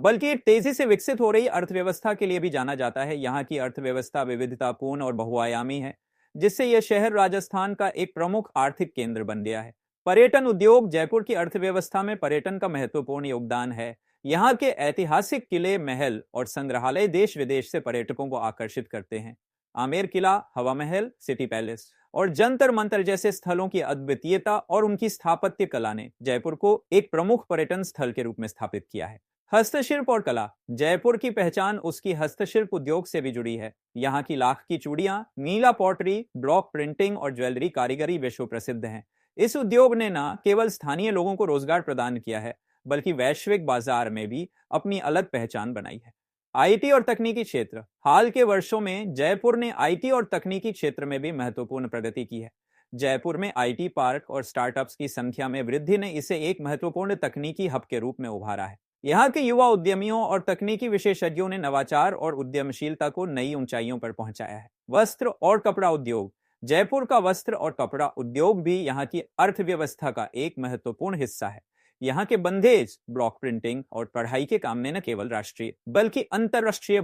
बल्कि तेजी से विकसित हो रही अर्थव्यवस्था के लिए भी जाना जाता है। यहाँ की अर्थव्यवस्था विविधतापूर्ण और बहुआयामी है, जिससे यह शहर राजस्थान का एक प्रमुख आर्थिक केंद्र बन गया है। पर्यटन उद्योग जयपुर की अर्थव्यवस्था में पर्यटन का महत्वपूर्ण योगदान है। यहाँ के ऐतिहासिक किले, महल और संग्रहालय देश विदेश से पर्यटकों को आकर्षित करते हैं। आमेर किला, हवा महल, सिटी पैलेस और जंतर मंतर जैसे स्थलों की अद्वितीयता और उनकी स्थापत्य कला ने जयपुर को एक प्रमुख पर्यटन स्थल के रूप में स्थापित किया है। हस्तशिल्प और कला जयपुर की पहचान उसकी हस्तशिल्प उद्योग से भी जुड़ी है। यहाँ की लाख की चूड़ियां, नीला पॉटरी, ब्लॉक प्रिंटिंग और ज्वेलरी कारीगरी विश्व प्रसिद्ध हैं। इस उद्योग ने न केवल स्थानीय लोगों को रोजगार प्रदान किया है, बल्कि वैश्विक बाजार में भी अपनी अलग पहचान बनाई है। आईटी और तकनीकी क्षेत्र हाल के वर्षों में जयपुर ने आईटी और तकनीकी क्षेत्र में भी महत्वपूर्ण प्रगति की है। जयपुर में आईटी पार्क और स्टार्टअप्स की संख्या में वृद्धि ने इसे एक महत्वपूर्ण तकनीकी हब के रूप में उभारा है। यहाँ के युवा उद्यमियों और तकनीकी विशेषज्ञों ने नवाचार और उद्यमशीलता को नई ऊंचाइयों पर पहुंचाया है। वस्त्र और कपड़ा उद्योग जयपुर का वस्त्र और कपड़ा उद्योग भी यहाँ की अर्थव्यवस्था का एक महत्वपूर्ण हिस्सा है। यहाँ के बंधेज, ब्लॉक प्रिंटिंग और कढ़ाई के काम ने न केवल राष्ट्रीय बल्कि अंतरराष्ट्रीय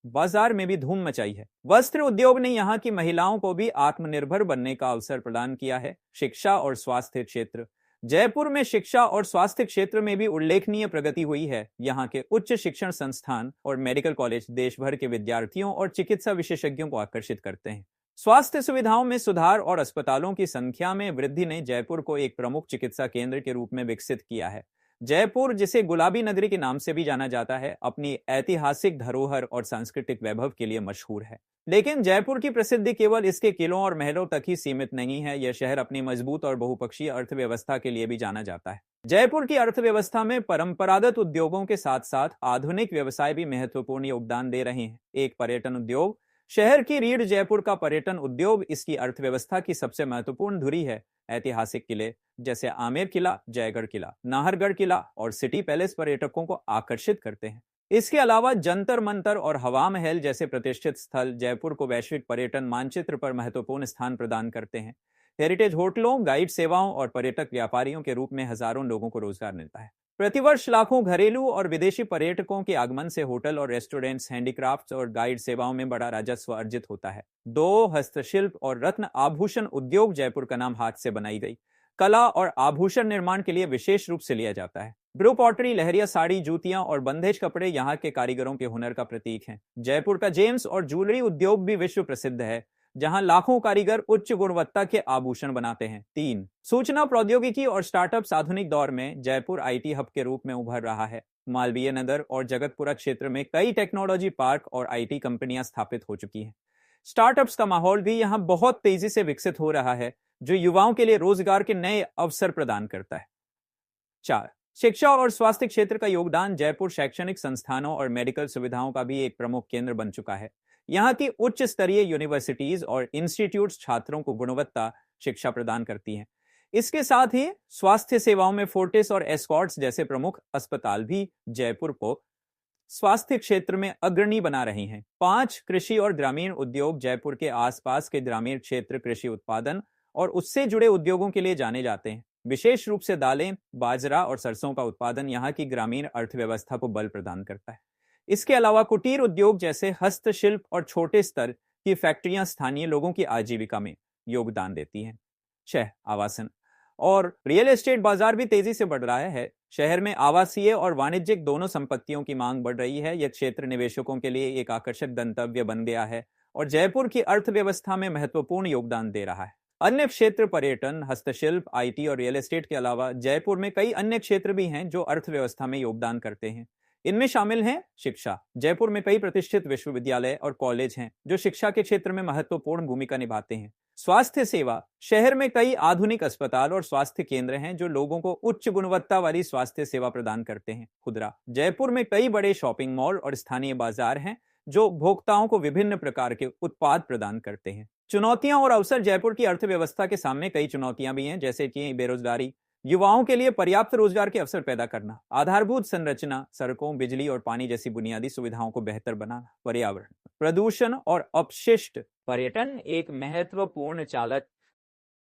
बाजार में भी धूम मचाई है। वस्त्र उद्योग ने यहाँ की महिलाओं को भी आत्मनिर्भर बनने का अवसर प्रदान किया है। शिक्षा और स्वास्थ्य क्षेत्र जयपुर में शिक्षा और स्वास्थ्य क्षेत्र में भी उल्लेखनीय प्रगति हुई है। यहाँ के उच्च शिक्षण संस्थान और मेडिकल कॉलेज देश भर के विद्यार्थियों और चिकित्सा विशेषज्ञों को आकर्षित करते हैं। स्वास्थ्य सुविधाओं में सुधार और अस्पतालों की संख्या में वृद्धि ने जयपुर को एक प्रमुख चिकित्सा केंद्र के रूप में विकसित किया है। जयपुर, जिसे गुलाबी नगरी के नाम से भी जाना जाता है, अपनी ऐतिहासिक धरोहर और सांस्कृतिक वैभव के लिए मशहूर है। लेकिन जयपुर की प्रसिद्धि केवल इसके किलों और महलों तक ही सीमित नहीं है। यह शहर अपनी मजबूत और बहुपक्षीय अर्थव्यवस्था के लिए भी जाना जाता है। जयपुर की अर्थव्यवस्था में परंपरागत उद्योगों के साथ साथ आधुनिक व्यवसाय भी महत्वपूर्ण योगदान दे रहे हैं। एक पर्यटन उद्योग शहर की रीढ़ जयपुर का पर्यटन उद्योग इसकी अर्थव्यवस्था की सबसे महत्वपूर्ण धुरी है। ऐतिहासिक किले जैसे आमेर किला, जयगढ़ किला, नाहरगढ़ किला और सिटी पैलेस पर्यटकों को आकर्षित करते हैं। इसके अलावा जंतर मंतर और हवा महल जैसे प्रतिष्ठित स्थल जयपुर को वैश्विक पर्यटन मानचित्र पर महत्वपूर्ण स्थान प्रदान करते हैं। हेरिटेज होटलों, गाइड सेवाओं और पर्यटक व्यापारियों के रूप में हजारों लोगों को रोजगार मिलता है। प्रतिवर्ष लाखों घरेलू और विदेशी पर्यटकों के आगमन से होटल और रेस्टोरेंट्स, हैंडीक्राफ्ट्स और गाइड सेवाओं में बड़ा राजस्व अर्जित होता है। दो हस्तशिल्प और रत्न आभूषण उद्योग जयपुर का नाम हाथ से बनाई गई कला और आभूषण निर्माण के लिए विशेष रूप से लिया जाता है। ब्रू पॉटरी, लहरिया साड़ी, जूतियां और बंधेज कपड़े यहाँ के कारीगरों के हुनर का प्रतीक हैं। जयपुर का जेम्स और ज्वेलरी उद्योग भी विश्व प्रसिद्ध है, जहां लाखों कारीगर उच्च गुणवत्ता के आभूषण बनाते हैं। 3 सूचना प्रौद्योगिकी और स्टार्टअप्स आधुनिक दौर में जयपुर आईटी हब के रूप में उभर रहा है। मालवीय नगर और जगतपुरा क्षेत्र में कई टेक्नोलॉजी पार्क और आईटी कंपनियां स्थापित हो चुकी हैं। स्टार्टअप्स का माहौल भी यहाँ बहुत तेजी से विकसित हो रहा है, जो युवाओं के लिए रोजगार के नए अवसर प्रदान करता है। 4 शिक्षा और स्वास्थ्य क्षेत्र का योगदान जयपुर शैक्षणिक संस्थानों और मेडिकल सुविधाओं का भी एक प्रमुख केंद्र बन चुका है। यहाँ की उच्च स्तरीय यूनिवर्सिटीज और इंस्टीट्यूट्स छात्रों को गुणवत्ता शिक्षा प्रदान करती हैं। इसके साथ ही स्वास्थ्य सेवाओं में फोर्टिस और एस्कॉर्ट्स जैसे प्रमुख अस्पताल भी जयपुर को स्वास्थ्य क्षेत्र में अग्रणी बना रहे हैं। 5 कृषि और ग्रामीण उद्योग जयपुर के आसपास के ग्रामीण क्षेत्र कृषि उत्पादन और उससे जुड़े उद्योगों के लिए जाने जाते हैं। विशेष रूप से दालें, बाजरा और सरसों का उत्पादन यहाँ की ग्रामीण अर्थव्यवस्था को बल प्रदान करता है। इसके अलावा कुटीर उद्योग जैसे हस्तशिल्प और छोटे स्तर की फैक्ट्रियां स्थानीय लोगों की आजीविका में योगदान देती हैं। 6 आवासन और रियल एस्टेट बाजार भी तेजी से बढ़ रहा है। शहर में आवासीय और वाणिज्यिक दोनों संपत्तियों की मांग बढ़ रही है। यह क्षेत्र निवेशकों के लिए एक आकर्षक गंतव्य बन गया है और जयपुर की अर्थव्यवस्था में महत्वपूर्ण योगदान दे रहा है। अन्य क्षेत्र पर्यटन, हस्तशिल्प, आईटी और रियल एस्टेट के अलावा जयपुर में कई अन्य क्षेत्र भी हैं जो अर्थव्यवस्था में योगदान करते हैं। इनमें शामिल हैं शिक्षा। जयपुर में कई प्रतिष्ठित विश्वविद्यालय और कॉलेज हैं जो शिक्षा के क्षेत्र में महत्वपूर्ण भूमिका निभाते हैं। स्वास्थ्य सेवा, शहर में कई आधुनिक अस्पताल और स्वास्थ्य केंद्र हैं जो लोगों को उच्च गुणवत्ता वाली स्वास्थ्य सेवा प्रदान करते हैं। खुदरा, जयपुर में कई बड़े शॉपिंग मॉल और स्थानीय बाजार हैं जो उपभोक्ताओं को विभिन्न प्रकार के उत्पाद प्रदान करते हैं। चुनौतियां और अवसर, जयपुर की अर्थव्यवस्था के सामने कई चुनौतियां भी हैं, जैसे कि बेरोजगारी, युवाओं के लिए पर्याप्त रोजगार के अवसर पैदा करना, आधारभूत संरचना, सड़कों, बिजली और पानी जैसी बुनियादी सुविधाओं को बेहतर बनाना, पर्यावरण, प्रदूषण और अपशिष्ट। पर्यटन एक महत्वपूर्ण चालक